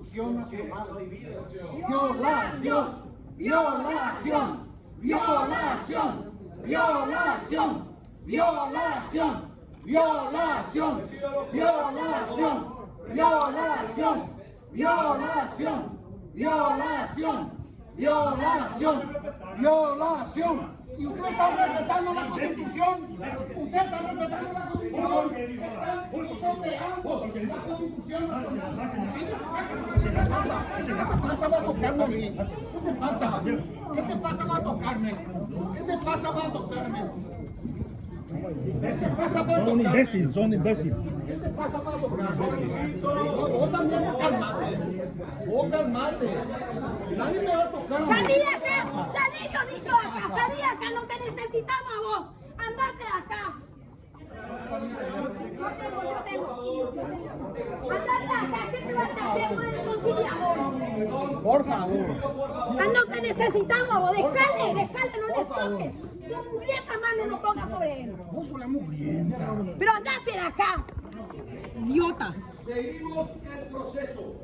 Constitución Nacional. Violación, violación, violación, violación, violación, violación, violación, violación, violación, violación, violación, violación. Y usted está respetando la Constitución. Usted está respetando la Constitución. Está pisoteando la Constitución. ¿Qué te pasa? Va a tocarme a mí. ¿Qué te pasa? ¿Qué te pasa? Va a tocarme. ¿Qué te pasa? Va a tocarme. ¿Qué te pasa? Va a tocarme. Son imbéciles. ¿Qué te pasa? Va a tocarme. Vos también calmate. Vos calmate. Nadie me va a tocar. ¡Salí de acá! ¡Salí, yo dicho acá! ¡Salí de acá! ¡No te necesitamos a vos! ¡Andate de acá! Yo tengo. ¡Andate de acá! ¿Qué te vas a hacer con el conciliador? Por favor. ¡No te necesitamos a vos! ¡Déjale, no le toques! ¡Tu mugrienta mano no ponga sobre él! Vos sos la mugrienta. ¡Pero andate de acá! ¡Idiota! Seguimos el proceso.